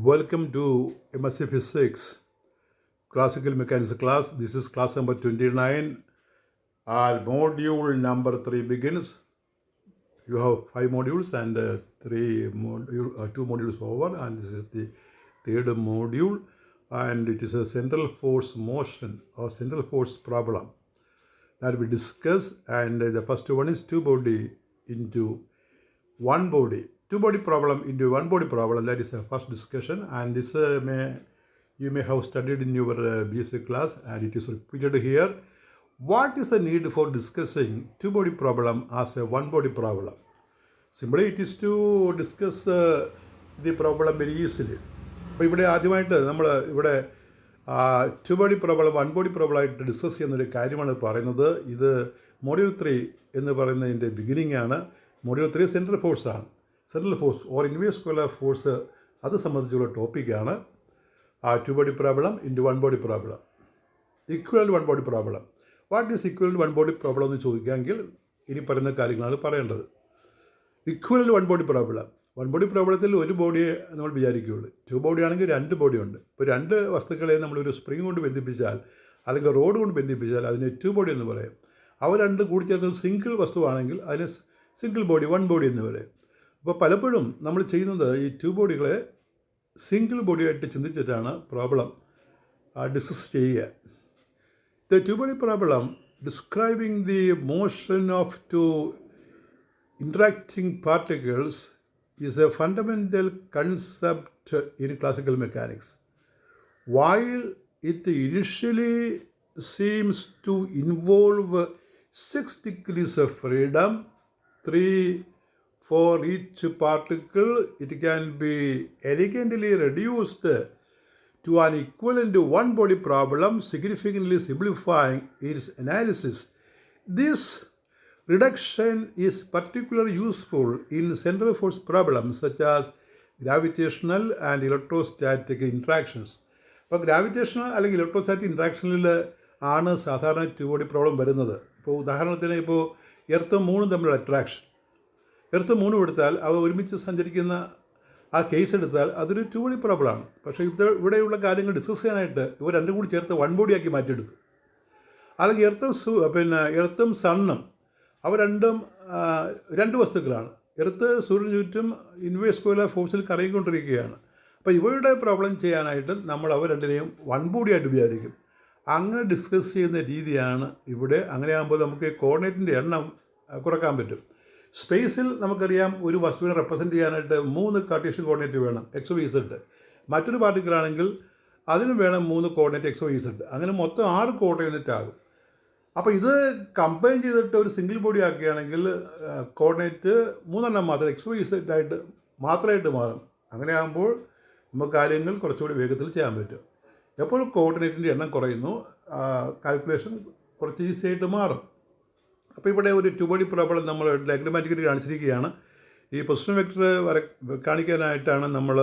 Welcome to MSc Physics Classical Mechanics class. This is class number 29. Module number 3 begins. You have 5 modules and 2 modules over, and this is the third module, and it is a central force motion or central force problem that we discuss. And the first one is two body into one body. Two body problem into one body problem, that is the first discussion, and this you may have studied in your BSc class, and it is repeated here. What is the need for discussing two body problem as a one body problem? Simply it is to discuss the problem very easily. അപ്പോൾ ഇവിടെ ആദ്യമായിട്ട് നമ്മൾ ഇവിടെ two body problem one body problem ആയിട്ട് discuss ചെയ്യുന്നൊരു കാര്യമാണ് പറയുന്നത്. ഇത് മോഡ്യൂൾ 3 എന്ന് പറയുന്നതിൻ്റെ ബിഗിനിങ് ആണ്. മോഡ്യൂൾ 3 സെൻട്രൽ ഫോഴ്സ് ആണ്. Central force or inverse square force, അത് സംബന്ധിച്ചുള്ള ടോപ്പിക്കാണ് two body problem into one body problem. Equal one body problem. What is equal one body problem എന്ന് ചോദിക്കാമെങ്കിൽ ഇനി പറയുന്ന കാര്യങ്ങളാണ് പറയേണ്ടത്. Equal one body problem, one body പ്രോബ്ലത്തിൽ ഒരു ബോഡിയെ നമ്മൾ വിചാരിക്കുകയുള്ളൂ. ടു ബോഡി ആണെങ്കിൽ രണ്ട് ബോഡി ഉണ്ട്. ഇപ്പോൾ രണ്ട് വസ്തുക്കളെ നമ്മളൊരു സ്പ്രിങ് കൊണ്ട് ബന്ധിപ്പിച്ചാൽ അല്ലെങ്കിൽ റോഡ് കൊണ്ട് ബന്ധിപ്പിച്ചാൽ അതിനെ ടു ബോഡി എന്ന് പറയും. അവ രണ്ട് കൂടി ചേർന്ന ഒരു സിംഗിൾ വസ്തുവാണെങ്കിൽ അതിന് സിംഗിൾ ബോഡി, വൺ ബോഡി എന്ന് പറയും. അപ്പോൾ പലപ്പോഴും നമ്മൾ ചെയ്യുന്നത് ഈ ടു ബോഡികളെ സിംഗിൾ ബോഡിയായിട്ട് ചിന്തിച്ചിട്ടാണ് പ്രോബ്ലം ഡിസ്കസ് ചെയ്യുക. The two body problem describing the motion of two interacting particles is a fundamental concept in classical mechanics. While it initially seems to involve 6 degrees of freedom, 3 for each particle, it can be elegantly reduced to an equivalent one body problem, significantly simplifying its analysis. This reduction is particularly useful in central force problems such as gravitational and electrostatic interactions. അപ്പോൾ gravitational അല്ലെങ്കിൽ electrostatic ഇൻട്രാക്ഷനിൽ ആണ് സാധാരണ to body problem വരുന്നത്. ഇപ്പോൾ ഉദാഹരണത്തിന് ഇപ്പോൾ എർത്തും മൂണും തമ്മിലുള്ള attraction, എർത്തും മൂണും എടുത്താൽ അവ ഒരുമിച്ച് സഞ്ചരിക്കുന്ന ആ കേസ് എടുത്താൽ അതൊരു ടു ബോഡി പ്രോബ്ലമാണ്. പക്ഷേ ഇവിടെയുള്ള കാര്യങ്ങൾ ഡിസ്കസ് ചെയ്യാനായിട്ട് ഇവ രണ്ടും കൂടി ചേർത്ത് വൺ ബോഡിയാക്കി മാറ്റിയെടുക്കും. അല്ലെങ്കിൽ എർത്തും സണ്ണും അവ രണ്ടും രണ്ട് വസ്തുക്കളാണ്. എർത്ത് സൂര്യന് ചുറ്റും ഇൻവേഴ്സ് സ്ക്വയർ ഫോഴ്സിൽ കറങ്ങിക്കൊണ്ടിരിക്കുകയാണ്. അപ്പോൾ ഇവയുടെ പ്രോബ്ലം ചെയ്യാനായിട്ട് നമ്മൾ അവ രണ്ടിനെയും വൺ ബോഡിയായിട്ട് വിചാരിക്കും. അങ്ങനെ ഡിസ്കസ് ചെയ്യുന്ന രീതിയാണ് ഇവിടെ. അങ്ങനെ ആകുമ്പോൾ നമുക്ക് കോർഡിനേറ്റിൻ്റെ എണ്ണം കുറക്കാൻ പറ്റും. സ്പേസിൽ നമുക്കറിയാം ഒരു വസ്തുവിനെ റെപ്രസെൻറ്റ് ചെയ്യാനായിട്ട് 3 കാർട്ടീഷ്യൻ കോർഡിനേറ്റ് വേണം, എക്സ് വൈ സെഡ്. മറ്റൊരു പാർട്ടിക്കിളാണെങ്കിൽ അതിനും വേണം 3 കോർഡിനേറ്റ് എക്സ് വൈ സെഡ്. അങ്ങനെ മൊത്തം 6 കോർഡിനേറ്റ് ആകും. അപ്പോൾ ഇത് കമ്പൈൻ ചെയ്തിട്ട് ഒരു സിംഗിൾ ബോഡി ആക്കുകയാണെങ്കിൽ കോർഡിനേറ്റ് 3 മാത്രം എക്സ് വൈ സെഡ് ആയിട്ട് മാത്രമായിട്ട് മാറും. അങ്ങനെ ആകുമ്പോൾ നമുക്ക് കാര്യങ്ങൾ കുറച്ചുകൂടി വേഗത്തിൽ ചെയ്യാൻ പറ്റും. എപ്പോൾ കോർഡിനേറ്റിൻ്റെ എണ്ണം കുറയുന്നു, കാൽക്കുലേഷൻ കുറച്ച് ഈസി ആയിട്ട് മാറും. അപ്പോൾ ഇവിടെ ഒരു ടു ബോഡി പ്രോബ്ലം നമ്മൾ ഡയഗ്രമാറ്റിക്കലി കാണിച്ചിരിക്കുകയാണ്. ഈ പൊസിഷൻ വെക്ടർ കാണിക്കാനായിട്ടാണ് നമ്മൾ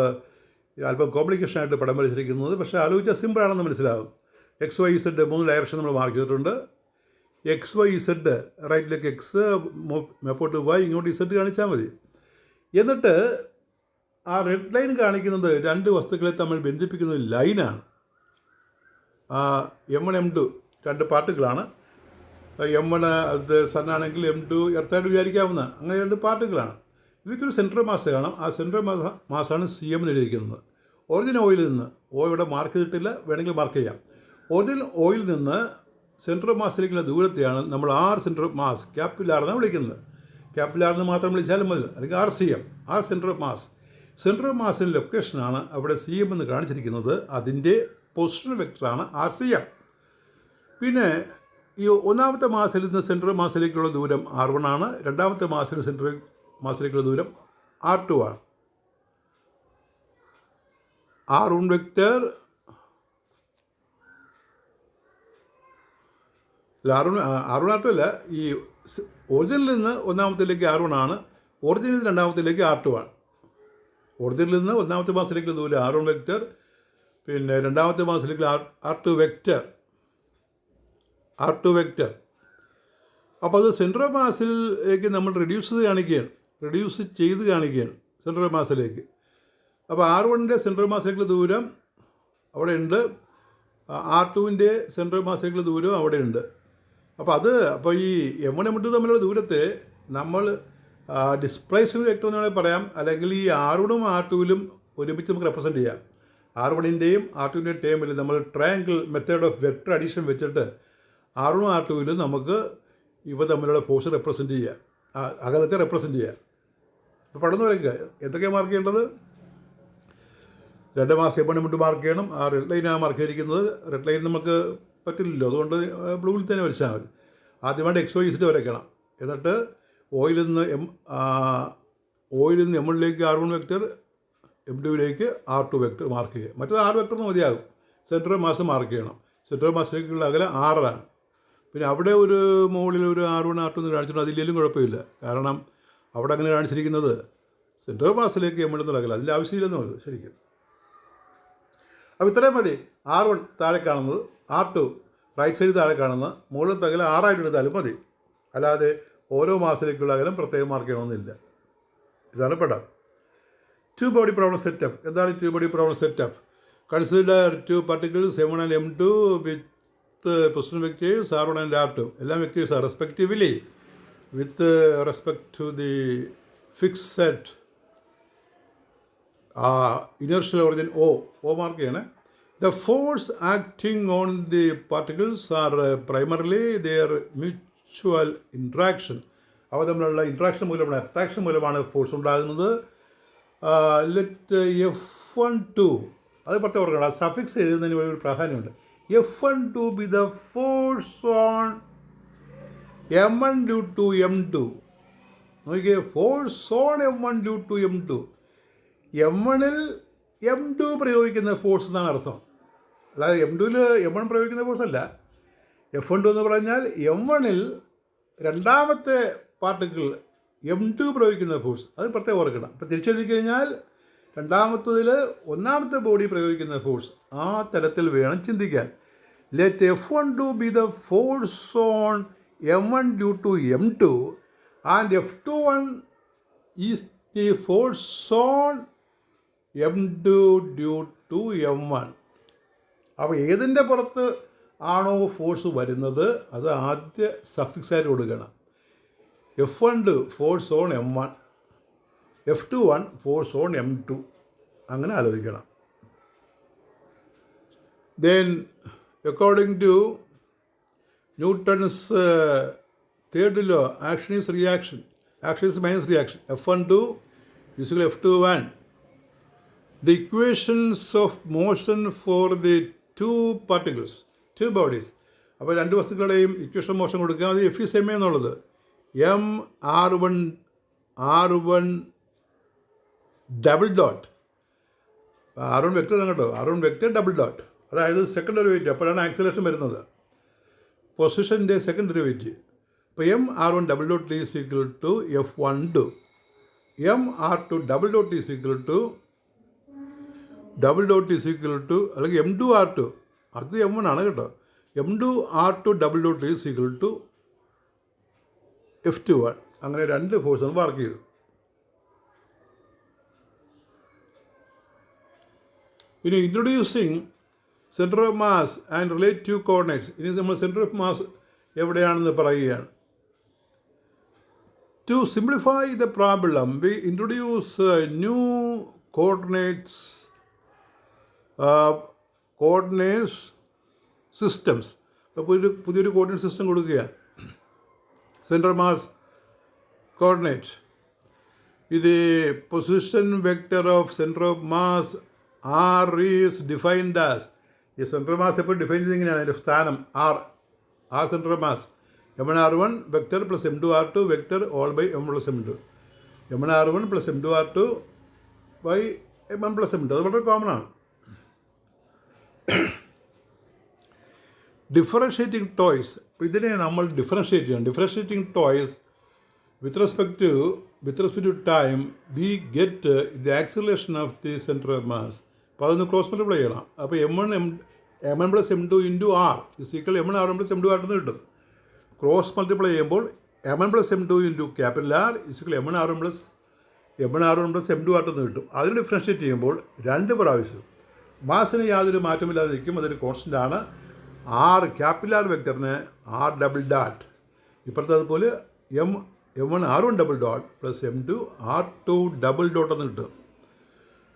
അല്പം കോംപ്ലിക്കേഷനായിട്ട് പടം വരച്ചിരിക്കുന്നത്. പക്ഷേ ആലോചിച്ചാൽ സിമ്പിളാണെന്ന് മനസ്സിലാകും. എക്സ് വൈ സെഡ് 3 ഡയറക്ഷൻ നമ്മൾ മാർക്ക് ചെയ്തിട്ടുണ്ട്. എക്സ് വൈ സെഡ്, റൈറ്റിലേക്ക് എക്സ്, മേപ്പോട്ട് വൈ, ഇങ്ങോട്ട് ഇസെഡ് കാണിച്ചാൽ മതി. എന്നിട്ട് ആ റെഡ് ലൈൻ കാണിക്കുന്നത് രണ്ട് വസ്തുക്കളെ തമ്മിൽ ബന്ധിപ്പിക്കുന്ന ലൈനാണ്. M1 M2 രണ്ട് പാർട്ടിക്കിളാണ്. M1 അത് സണ്ണാണെങ്കിൽ M2 എർത്തായിട്ട് വിചാരിക്കാവുന്ന അങ്ങനെ രണ്ട് പാർട്ടിക്കിളാണ്. ഇവയ്ക്കൊരു സെൻട്രൽ മാസ് കാണാം. ആ സെൻട്രൽ മാസാണ് CM എന്ന് എഴുതിയിരിക്കുന്നത്. ഒറിജിൻ ഓയിൽ നിന്ന്, ഇവിടെ മാർക്ക് ചെയ്തിട്ടില്ല, വേണമെങ്കിൽ മാർക്ക് ചെയ്യാം. ഒറിജിൻ ഓയിൽ നിന്ന് സെൻട്രൽ മാസിലേക്കുള്ള ദൂരത്തെയാണ് നമ്മൾ ആർ സെൻട്രൽ മാസ്, ക്യാപിലാർ എന്നാണ് വിളിക്കുന്നത്. ക്യാപിലാർ എന്ന് മാത്രം വിളിച്ചാലും മതി, അല്ലെങ്കിൽ RCM, R central mass. Central മാസിൻ്റെ ലൊക്കേഷനാണ് അവിടെ CM എന്ന് കാണിച്ചിരിക്കുന്നത്. അതിൻ്റെ പൊസിഷൻ വെക്ടറാണ് RCM. പിന്നെ ഈ ഒന്നാമത്തെ മാസിൽ നിന്ന് സെൻട്രൽ മാസിലേക്കുള്ള ദൂരം R1 ആണ്. രണ്ടാമത്തെ മാസിൽ സെൻട്രൽ മാസിലേക്കുള്ള ദൂരം R2 ആണ്. R1 വെക്റ്റർ R1 അല്ല, ഈ ഒറിജിനിൽ നിന്ന് ഒന്നാമത്തിലേക്ക് R1 ആണ്, ഒറിജിനിൽ നിന്ന് രണ്ടാമത്തിലേക്ക് R2 ആണ്. ഒറിജിനിൽ നിന്ന് ഒന്നാമത്തെ മാസത്തിലേക്കുള്ള ദൂരം R1 വെക്റ്റർ, പിന്നെ രണ്ടാമത്തെ മാസത്തിലേക്ക് R2 വെക്റ്റർ. അപ്പോൾ അത് സെൻട്രൽ മാസിലേക്ക് നമ്മൾ റെഡ്യൂസ് ചെയ്ത് കാണിക്കുകയാണ് സെൻട്രൽ മാസിലേക്ക്. അപ്പോൾ R1ൻ്റെ സെൻട്രൽ മാസിലേക്കുള്ള ദൂരം അവിടെ ഉണ്ട്, R2വിൻ്റെ സെൻട്രൽ മാസിലേക്കുള്ള ദൂരം അവിടെ ഉണ്ട്. അപ്പോൾ ഈ M1 M2 തമ്മിലുള്ള ദൂരത്തെ നമ്മൾ ഡിസ്പ്ലേസ്മെൻറ്റ് വെക്ടർ എന്ന് വേണമെങ്കിൽ പറയാം, അല്ലെങ്കിൽ ഈ R1ഉം R2വിലും ഒരുമിച്ച് നമുക്ക് റെപ്രസെൻറ്റ് ചെയ്യാം. R1ൻ്റെയും R2വിൻ്റെയും ടേമിൽ നമ്മൾ triangle method of vector addition വെച്ചിട്ട് R1ഉം R2വിലും നമുക്ക് ഇവ തമ്മിലുള്ള ഫോഴ്സ് റെപ്രസെൻറ്റ് ചെയ്യാം, അകലത്തെ റെപ്രസെൻറ്റ് ചെയ്യാം. അപ്പോൾ പഠനം വരയ്ക്കുക. എന്തൊക്കെയാണ് മാർക്ക് ചെയ്യേണ്ടത്? 2 മാർക്ക് M1 M2 മാർക്ക് ചെയ്യണം. ആ റെഡ് ലൈനാണ് മാർക്ക് ചെയ്തിരിക്കുന്നത്. റെഡ് ലൈൻ നമുക്ക് പറ്റില്ലല്ലോ, അതുകൊണ്ട് ബ്ലൂവിൽ തന്നെ വരച്ചാൽ മതി. ആദ്യമായിട്ട് XY വരയ്ക്കണം. എന്നിട്ട് ഓയിൽ നിന്ന് M1ലേക്ക് R1 വെക്ടർ, M2ലേക്ക് R2 വെക്ടർ മാർക്ക് ചെയ്യുക. മറ്റേത് R വെക്ടർ മതിയാകും. സെൻട്രൽ മാസ് മാർക്ക് ചെയ്യണം. സെൻട്രൽ മാസിലേക്കുള്ള അകലം 6 പിന്നെ അവിടെ ഒരു മുകളിൽ ഒരു R1 R2 എന്ന് കാണിച്ചിട്ട് അതില്ലെങ്കിലും കുഴപ്പമില്ല. കാരണം അവിടെ അങ്ങനെ കാണിച്ചിരിക്കുന്നത് സെൻട്രൽ മാസിലേക്ക് M1 എന്നുള്ള അകലം, അതിൻ്റെ ആവശ്യമില്ലെന്ന് പറയുന്നത് ശരിക്കും. അപ്പോൾ ഇത്രയും മതി. R1 താഴെ കാണുന്നത്, R2 റൈറ്റ് സൈഡ് താഴെ കാണുന്ന, മുകളിലത്തെ അകലം 6 എടുത്താലും മതി. അല്ലാതെ ഓരോ മാസത്തിലേക്കുള്ള അകലം പ്രത്യേകം മാർക്ക് ചെയ്യണമെന്നില്ല. ഇതാണ് പെടാം. 2 body problem setup. എന്താണ് 2 body problem setup? Consider 2 particles M1 and M2 with position vectors R1 and R2. എല്ലാ vectors are respectively with respect to the fixed inertial origin O mark ചെയ്യണേ. The force acting on the particles are primarily their mutual interaction. അവ തമ്മിലുള്ള interaction മൂലമാണ്, attraction മൂലമാണ് force ഉണ്ടാകുന്നത്. Let F12 അത് പ്രത്യേകം ഓർക്കണം. സഫിക്സ് എഴുതുന്നതിന് ഒരു പ്രാധാന്യമുണ്ട്. F12 be the force on M1 due to M2. നോക്കിയേ, force on M1 due to M2. M1ൽ M2 പ്രയോഗിക്കുന്ന ഫോഴ്സ് എന്നാണ് അർത്ഥം. അല്ലാതെ M2ൽ M1 പ്രയോഗിക്കുന്ന ഫോഴ്സ് അല്ല. F12 എന്ന് പറഞ്ഞാൽ M1ൽ രണ്ടാമത്തെ പാർട്ടിക്കിൾ M2 പ്രയോഗിക്കുന്ന ഫോഴ്സ്, അത് പ്രത്യേകം ഓർക്കണം. ഇപ്പോൾ തിരിച്ചെഴുതി കഴിഞ്ഞാൽ രണ്ടാമത്തതിൽ ഒന്നാമത്തെ ബോഡി പ്രയോഗിക്കുന്ന ഫോഴ്സ്, ആ തരത്തിൽ വേണം ചിന്തിക്കാൻ. Let F12 be the force on M1 due to M2 and F21 is the force on M2 due to M1. അപ്പോൾ ഏതിൻ്റെ പുറത്ത് ആണോ ഫോഴ്സ് വരുന്നത് അത് ആദ്യ സഫിക്സായിട്ട് കൊടുക്കണം. F12 force on M1, F21 force on M2, അങ്ങനെ ആലോചിക്കണം. Then according to Newton's third law, action is reaction, action is minus reaction. F12 equal F21. The equations of motion for the two particles, two bodies. അപ്പോൾ രണ്ട് വസ്തുക്കളുടെയും equation motion കൊടുക്കുക. അത് F is ma എന്നുള്ളത് M R1 double dot, R1 vector കേട്ടോ, R1 vector double dot, അതായത് second derivative. അപ്പോഴാണ് acceleration വരുന്നത്, പൊസിഷൻ്റെ സെക്കൻഡ് ഡെറിവേറ്റീവ്. അപ്പോൾ M R1 double dot is equal to F12. M R2 double dot is equal to അല്ലെങ്കിൽ M2 R2, അത് M1 ആണ് കേട്ടോ. M2 R2 double dot is equal to F21. അങ്ങനെ രണ്ട് ഫോഴ്സാണ് മാർക്ക് ചെയ്തു. ഇനി introducing centre of mass and relative coordinates. ഇനി നമ്മൾ സെൻറ്റർ ഓഫ് മാസ് എവിടെയാണെന്ന് പറയുകയാണ്. To simplify the problem we introduce new coordinates systems. അപ്പോൾ പുതിയൊരു കോർഡിനേറ്റ് സിസ്റ്റം കൊടുക്കുകയാണ്. സെൻറ്റർ മാസ് കോർഡിനേറ്റ്, ഇത് position vector of centre of mass R is defined as, ഈ centre mass എപ്പോൾ ഡിഫൈൻ ചെയ്ത് ഇങ്ങനെയാണ്, അതിൻ്റെ സ്ഥാനം R centre of mass M1 R1 vector plus M2 R2 vector all by M1 plus M2. M1 R1 plus M2 R2 by M1 plus M2, അത് വളരെ common ആണ്. Differentiating toys, അപ്പോൾ ഇതിനെ നമ്മൾ ഡിഫറൻഷ്യേറ്റ് ചെയ്യണം. Differentiating twice with respect to time we get the acceleration of the centre of mass. അപ്പോൾ അതൊന്ന് cross multiply ചെയ്യണം. അപ്പോൾ M1 plus M2 into R is equal M1 R1 plus M2 R2 എന്ന് കിട്ടും. ക്രോസ് മൾട്ടിപ്ലൈ ചെയ്യുമ്പോൾ M1 plus M2 into capital R is equal M1 R1 plus M1R1 plus M2 ആട്ടെന്ന് കിട്ടും. അതിന് ഡിഫറൻഷ്യേറ്റ് ചെയ്യുമ്പോൾ 2 പ്രാവശ്യം മാസിന് യാതൊരു മാറ്റമില്ലാതിരിക്കും. അതൊരു കോൺസ്റ്റൻ്റാണ്. ആർ ക്യാപിറ്റൽ ആർ വെക്ടറിന് ആർ ഡബിൾ ഡാറ്റ് ഇപ്പോഴത്തെ അതുപോലെ M1R1 double dot plus M2 R2 double dot എന്ന് കിട്ടും.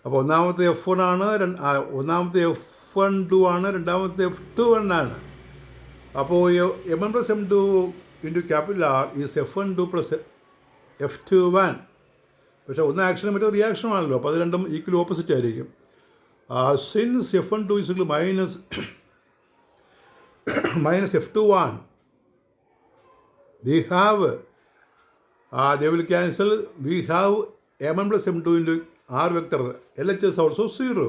അപ്പോൾ ഒന്നാമത്തെ F1 ആണ്, ഒന്നാമത്തെ F12 ആണ്, രണ്ടാമത്തെ F21 ആണ്. അപ്പോൾ M1 plus M2 into capital R is F12 plus F21. പക്ഷേ ഒന്ന് ആക്ഷനും മറ്റേ റിയാക്ഷനുമാണല്ലോ, അപ്പോൾ അത് രണ്ടും ഈക്വൽ ഓപ്പോസിറ്റ് ആയിരിക്കും. Since F12 is equal minus F21, we have they will cancel. We have M1 plus M2 into R vector LHS also 0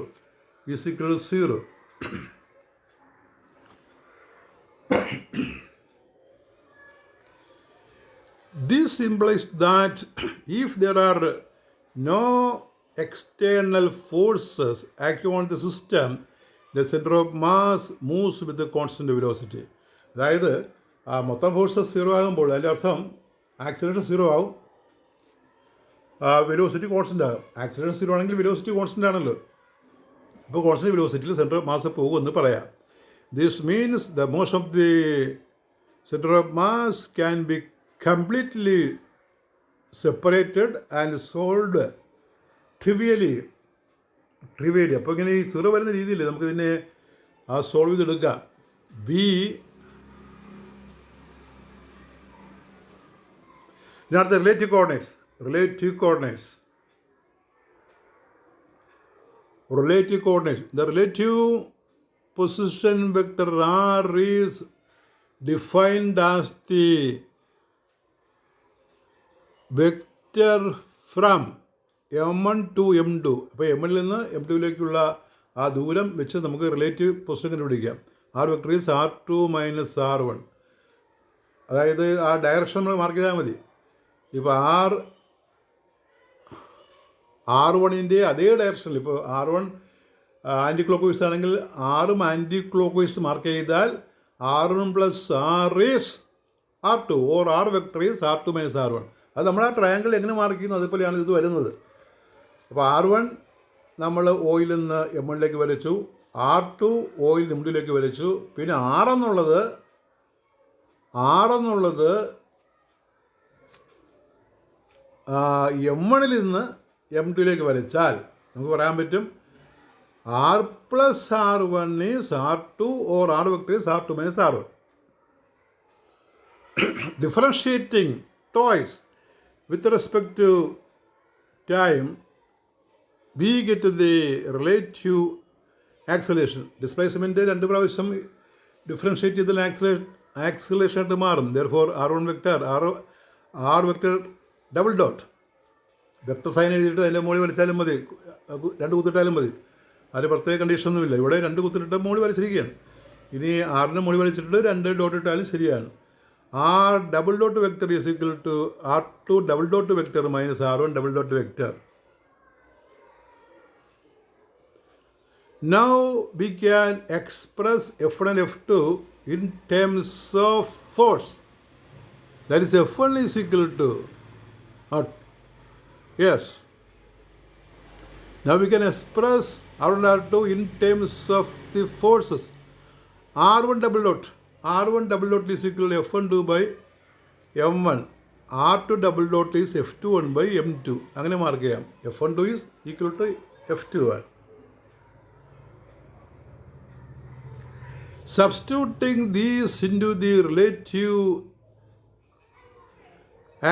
is equal to 0. This implies that if there are no external forces acting on the system, the center of mass moves with the constant velocity. അതായത് മൊത്തം forces 0 ആകുമ്പോൾ അതിൻ്റെ അർത്ഥം acceleration 0 ആവും, velocity constant ആകും. Acceleration 0 ആണെങ്കിൽ velocity constant ആണല്ലോ. അപ്പോൾ കോൺസ്റ്റൻ്റ് വെലോസിറ്റിയിൽ സെൻറ്റർ ഓഫ് മാസ് പോകുമെന്ന് പറയാം. This means the motion of the centre of mass can be completely separated and solved trivially. അപ്പോൾ ഇങ്ങനെ ഈ 0 വരുന്ന രീതിയിൽ നമുക്കിതിനെ സോൾവ് ചെയ്തെടുക്കാം. ഇതിനടുത്ത relative coordinates. The relative position vector R is defined as the vector from M1 to M2. അപ്പോൾ M1 നിന്ന് M2യിലേക്കുള്ള ആ ദൂരം വെച്ച് നമുക്ക് റിലേറ്റീവ് പൊസിഷൻ കണ്ടുപിടിക്കാം. R vector is R2 minus R1. അതായത് ആ ഡയറക്ഷൻ നമ്മൾ മാർക്ക് ചെയ്താൽ മതി. ഇപ്പോൾ R1ൻ്റെ അതേ ഡയറക്ഷനിൽ, ഇപ്പോൾ R1 ആൻറ്റി ക്ലോക്ക് വൈസ് ആണെങ്കിൽ ആറും ആൻറ്റി ക്ലോക്ക് വൈസ് മാർക്ക് ചെയ്താൽ R1 plus R is R2 or R vector is R2 minus R1. അത് നമ്മൾ ആ ട്രയാങ്കിൾ എങ്ങനെ മാർക്ക് ചെയ്യുന്നു അതുപോലെയാണ് ഇത് വരുന്നത്. അപ്പോൾ R1 നമ്മൾ ഓയിൽ നിന്ന് M1ലേക്ക് വലിച്ചു, R2 ഓയിൽ M2യിലേക്ക് വലിച്ചു, പിന്നെ R എന്നുള്ളത് M1ൽ നിന്ന് M2യിലേക്ക് വലിച്ചാൽ നമുക്ക് പറയാൻ പറ്റും R plus R1 is R2 or R vector is R2 minus R1. Differentiating twice with respect to time, we get to the relative acceleration. Displacement 2 പ്രാവശ്യം ഡിഫറൻഷ്യേറ്റ് ചെയ്താൽ ആക്സിലേഷൻ ആയിട്ട് മാറും. Therefore R1 vector R vector double dot vector sign എഴുതിയിട്ട് അതിൻ്റെ മുകളിൽ വലിച്ചാലും മതി, 2 കുത്തിട്ടാലും മതി. അതിൽ പ്രത്യേക കണ്ടീഷനൊന്നുമില്ല. ഇവിടെ 2 കുത്തിട്ട് മുകളിൽ വലിച്ചിരിക്കുകയാണ്. ഇനി ആറിൻ്റെ മുകളിൽ വലിച്ചിട്ട് 2 ഡോട്ട് ഇട്ടാലും ശരിയാണ്. R double dot vector is equal to R2 double dot vector minus R1 double dot vector. Now we can express F1 and F2 in terms of force. That is F1 is equal to yes. Now we can express R1 and R2 in terms of the forces. R1 double dot is equal to F12 by M1. R2 double dot is F21 by M2. അങ്ങനെ mark ചെയ്യാം. F12 is equal to F21. Substituting these into the relative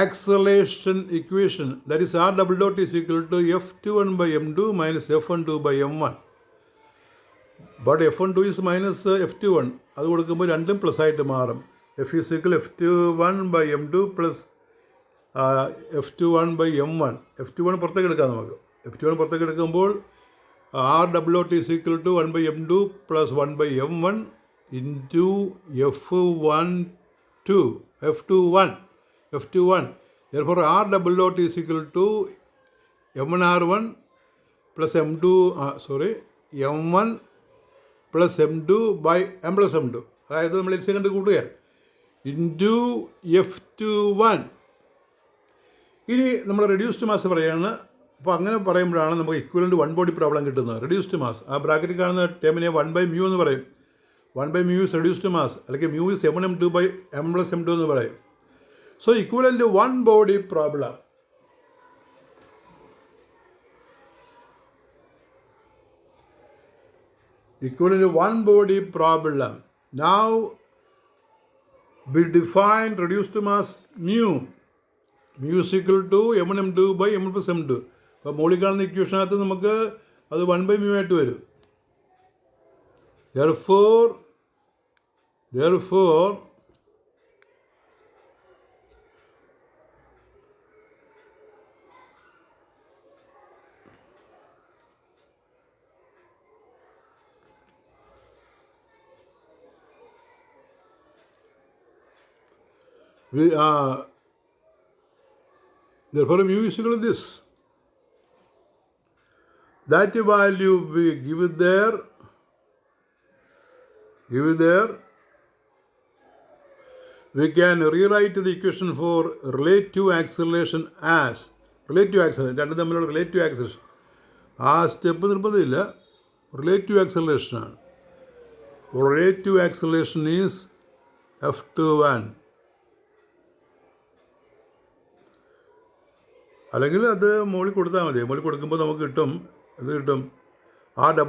acceleration equation, that is R double dot is equal to F21 by M2 minus F12 by M1. But F12 is minus F21. അത് കൊടുക്കുമ്പോൾ രണ്ടും plus ആയിട്ട് മാറും. F is equal F21 by M2 plus F21 by M1. F21 പുറത്തേക്ക് എടുക്കാം നമുക്ക്. F21 പുറത്തേക്ക് എടുക്കുമ്പോൾ R double dot is equal to 1 by M2 plus 1 by M1 into F21. Therefore R double dot is equal to M1R1 plus M1 plus M2 by M plus M2. അതായത് നമ്മൾ L C കണ്ട് കൂട്ടുകയാണ് into F21. ഇനി നമ്മൾ reduced mass പറയുകയാണ്. അപ്പോൾ അങ്ങനെ പറയുമ്പോഴാണ് നമുക്ക് ഇക്വലൻ്റ് വൺ ബോഡി പ്രോബ്ലം കിട്ടുന്നത്. റെഡ്യൂസ്ഡ് മാസ്, ആ ബ്രാക്കറ്റിൽ കാണുന്ന ടേമിനെ 1/μ എന്ന് പറയും. 1/μ ഇസ് റെഡ്യൂസ്ഡ് മാസ്, അല്ലെങ്കിൽ μ ഇസ് m1m2/m + m2 എന്ന് പറയും. So equivalent one body problem. Equivalent to one body problem. Now we define reduced mass mu. Mu is equal to m1m2/m + m2. അപ്പോൾ മുകളിൽ കാണുന്ന ഇക്വേഷനകത്ത് നമുക്ക് അത് 1/μ ആയിട്ട് വരും. Therefore therefore mu is equal to this. That value we give it there. We can rewrite the equation for relative acceleration as രണ്ടും തമ്മിലുള്ള relative acceleration. ആ സ്റ്റെപ്പ് നിർബന്ധമില്ല, റിലേറ്റീവ് ആക്സലറേഷൻ ആണ്. Relative acceleration is F21. അല്ലെങ്കിൽ അത് മുകളിൽ കൊടുത്താൽ മതി. മുകളിൽ കൊടുക്കുമ്പോൾ നമുക്ക് കിട്ടും R =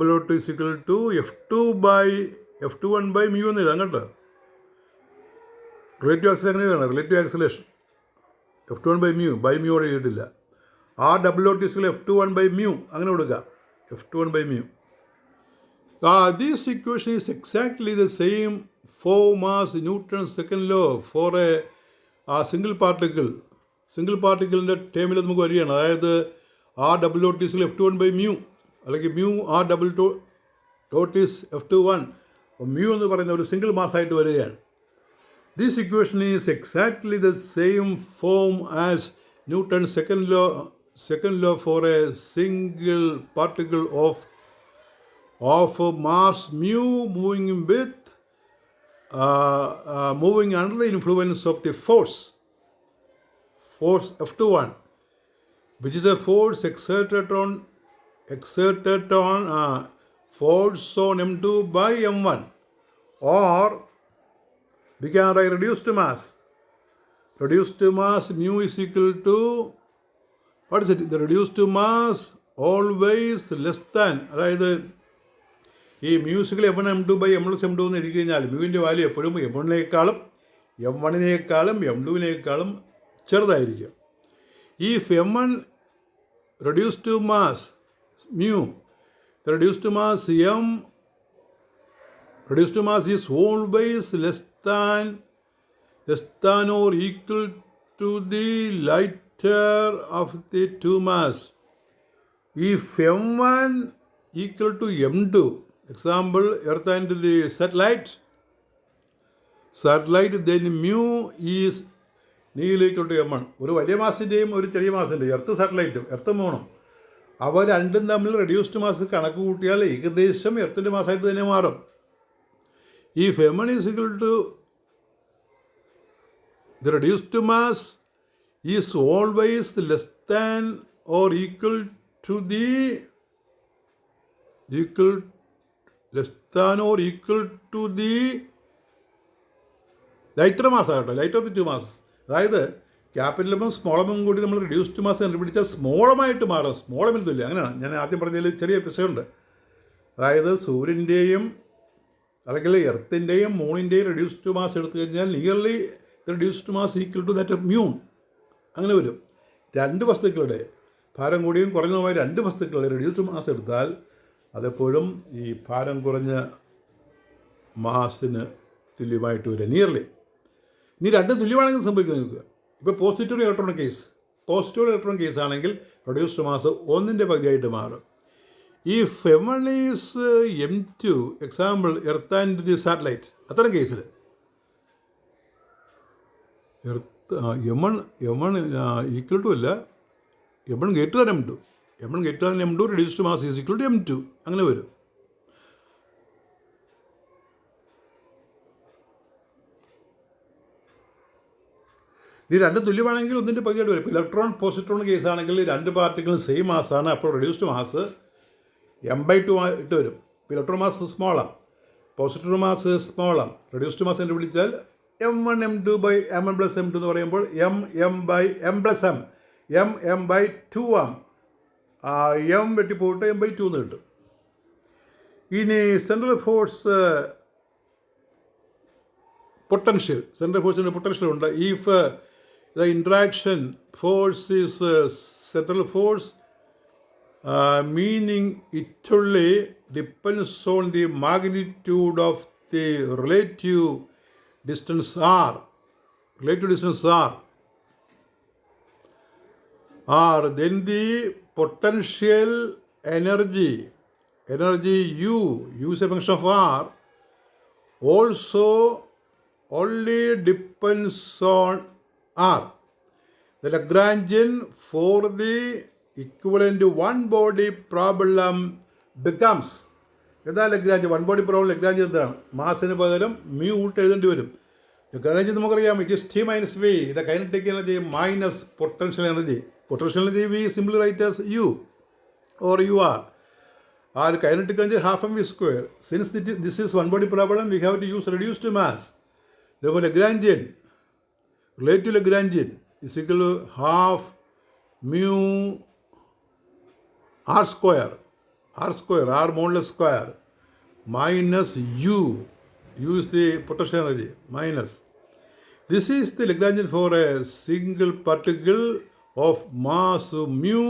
F21/μ എന്ന് എഴുതാം കേട്ടോ. റിലേറ്റീവ് ആക്സലേഷൻ എങ്ങനെയാണ്? റിലേറ്റീവ് ആക്സലേഷൻ F21/μ എഴുതിയിട്ടില്ല. R = F21/μ അങ്ങനെ കൊടുക്കുക, F21/μ. This equation is exactly the same form as Newton's second law for a single particle. Single പാർട്ടിക്കിളിൻ്റെ ടേമിൽ നമുക്ക് വരികയാണ്. അതായത് R = F21/μ, അല്ലെങ്കിൽ μR F21. μ എന്ന് പറയുന്ന ഒരു സിംഗിൾ മാസ്സായിട്ട് വരികയാണ്. This equation is exactly the same form as Newton's second law for a single particle of mass mu moving under the influence of the force F21, which is a force exerted on force on m2/m1, or we can write reduced mass mu is equal to, what is it? The reduced mass always less than, അതായത് ഈ മ്യൂസിക്കിൽ m1m2/m + m2 എന്ന് എഴുതി കഴിഞ്ഞാൽ മ്യൂവിൻ്റെ value എപ്പോഴും m1-നേക്കാളും m2-നേക്കാളും ചെറുതായിരിക്കും. If m1 reduced mass mu, the reduced mass is always less than or equal to the lighter of the two mass. If m1 equal to m2, example Earth and the satellite, then mu is equal to m1. ഒരു വലിയ മാസിൻ്റെയും ഒരു ചെറിയ മാസിൻ്റെയും earth മൂണും അവ രണ്ടും തമ്മിൽ reduced mass കണക്ക് കൂട്ടിയാൽ ഏകദേശം എർത്തിൻ്റെ മാസമായിട്ട് തന്നെ മാറും. If m1 is equal to, the reduced mass is always less than or equal to the lighter mass ആകട്ടെ, lighter of the two masses. അതായത് ക്യാപിറ്റലും സ്മോളമും കൂടി നമ്മൾ റെഡ്യൂസ്ഡ് മാസ് കണ്ടുപിടിച്ചാൽ സ്മോളമായിട്ട് മാറും, സ്മോളമിന് തുല്യം. അങ്ങനെയാണ് ഞാൻ ആദ്യം പറഞ്ഞതിൽ ചെറിയ പ്രശ്നമുണ്ട്. അതായത് സൂര്യൻ്റെയും അല്ലെങ്കിൽ എർത്തിൻ്റെയും മൂണിൻ്റെയും റെഡ്യൂസ്ഡ് മാസ് എടുത്തു കഴിഞ്ഞാൽ nearly reduced mass equal to that of muon അങ്ങനെ വരും. രണ്ട് വസ്തുക്കളുടെ ഭാരം കൂടിയും കുറഞ്ഞതുമായ രണ്ട് വസ്തുക്കളുടെ റെഡ്യൂസ്ഡ് മാസ് എടുത്താൽ അതെപ്പോഴും ഈ ഭാരം കുറഞ്ഞ മാസിന് തുല്യമായിട്ട് വരിക, നിയർലി. ഇനി രണ്ടും തുല്യമാണെങ്കിൽ സംഭവിക്കുന്നത് നോക്കുക. ഇപ്പോൾ പോസിറ്റീവ് ഇലക്ട്രോൺ കേസ് ആണെങ്കിൽ റെഡ്യൂസ്ഡ് മാസ് 1ൻ്റെ പകുതിയായിട്ട് മാറും. If m1 is m2, example Earth and the satellite, അത്തരം കേസിൽ m1 ഈക്വൽ ടു അല്ല, m1 greater than m2, reduced mass is equal to m2 അങ്ങനെ വരും. ഇത് രണ്ടും തുല്യമാണെങ്കിൽ ഒന്നിൻ്റെ പകുതിയായിട്ട് വരും. ഇപ്പോൾ ഇലക്ട്രോൺ പോസിട്രോൺ കേസാണെങ്കിൽ രണ്ട് പാർട്ടികളും സെയിം മാസ്സാണ്. അപ്പോൾ റെഡ്യൂസ്ഡ് മാസ് m/2 ആയിട്ട് വരും. ഇപ്പോൾ ഇലക്ട്രോൺ മാസ് സ്മോളാണ്, പോസിട്രോൺ മാസ് സ്മോളാണ്. റെഡ്യൂസ്ഡ് മാസ് എന്ന് വിളിച്ചാൽ m1 m2 by m1 plus m2 എന്ന് പറയുമ്പോൾ m by m plus m by 2 ആം. m വെട്ടിപ്പോയിട്ട് m/2 എന്ന് കിട്ടും. ഇനി സെൻട്രൽ ഫോഴ്സ് പൊട്ടൻഷ്യൽ, സെൻട്രൽ ഫോഴ്സിൻ്റെ പൊട്ടൻഷ്യൽ ഉണ്ട്. If the interaction force is central force, meaning it only depends on the magnitude of the relative distance r, then the potential energy u is a function of r, also only depends on r. The Lagrangian for the equivalent to one body problem becomes, എന്താ Lagrange? One body problem Lagrange എന്താണ്? മാസിന് പകരം mu ഊട്ട് എഴുതേണ്ടി വരും. Lagrange നമുക്കറിയാം, it is T minus V, the kinetic energy minus potential energy. Potential energy V simply write as U or U R. ആ kinetic energy half M V square. Since this is one body problem we have to use reduced mass. ഇതേപോലെ Lagrangian, relative Lagrangian is equal to half mu r square, r modulus square, minus u is the potential energy, minus. This is the Lagrangian for a single particle of mass mu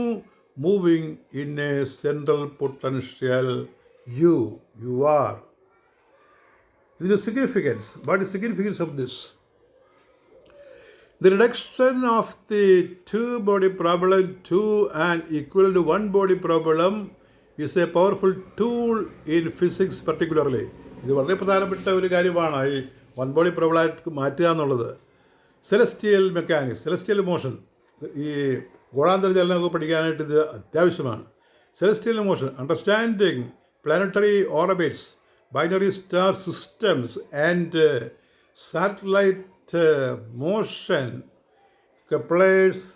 moving in a central potential ur. This is significance. What is significance of this? The reduction of the two-body problem to an equal to one-body problem is a powerful tool in physics particularly. ഇത് വളരെ പ്രധാനപ്പെട്ട ഒരു കാര്യമാണ് ഈ one body പ്രോബ്ലമായിട്ട് മാറ്റുക എന്നുള്ളത്. Celestial mechanics, celestial motion, ഈ ഗോളാന്തര ചലനമൊക്കെ പഠിക്കാനായിട്ട് ഇത് അത്യാവശ്യമാണ്. Celestial motion, understanding planetary orbits, binary star systems and satellite motion, Kepler's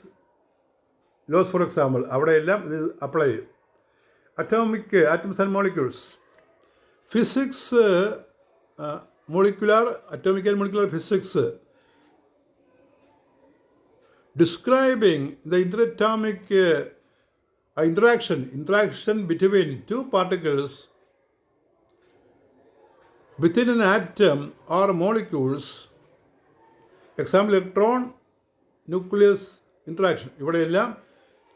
laws for example, അവിടെയെല്ലാം ഇത് അപ്ലൈ ചെയ്യും. Atoms and molecules, physics, molecular, atomic and molecular physics, describing the interatomic interaction between two particles within an atom or molecules. Example electron nucleus interaction. ഇവിടെയെല്ലാം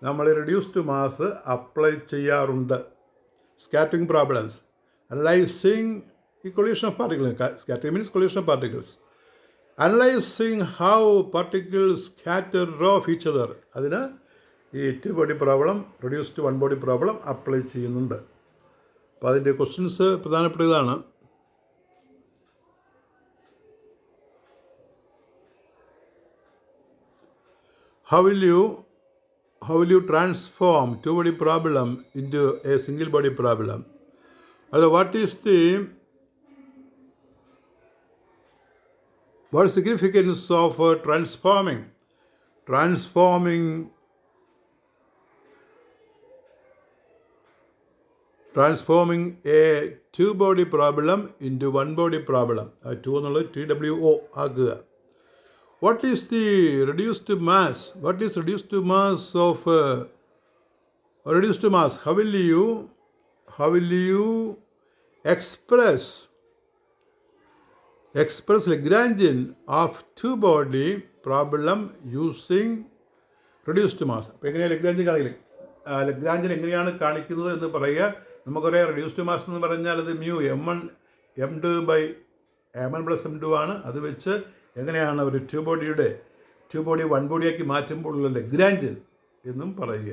നമ്മൾ reduced mass apply ചെയ്യാറുണ്ട്. Scattering problems, analysing ഈ collision of particles, scattering means collision of particles, analysing how particles scatter off each other. അതിന് ഈ two body problem, reduced one body problem apply ചെയ്യുന്നുണ്ട്. അപ്പോൾ അതിൻ്റെ questions പ്രധാനപ്പെട്ട ഇതാണ്. How will you transform two-body problem into a single-body problem? What is the significance of transforming a two-body problem into one-body problem? Two എന്നുള്ളത് TWO ആക്കുക. What is the reduced mass? What is reduced mass of reduced mass? How will you express Lagrangian of two-body problem using reduced mass? അപ്പോൾ എങ്ങനെയാണ് ലഗ്രാഞ്ചിൻ എങ്ങനെയാണ് കാണിക്കുന്നത് എന്ന് പറയുക. നമുക്കറിയാം reduced mass എന്ന് പറഞ്ഞാൽ അത് mu m1 m2 by m1 plus m2 ആണ്. അത് വെച്ച് എങ്ങനെയാണ് ഒരു ടു ബോഡി വൺ ബോഡിയാക്കി മാറ്റുമ്പോഴുള്ള ലഗ്രാഞ്ചിൻ എന്നും പറയുക.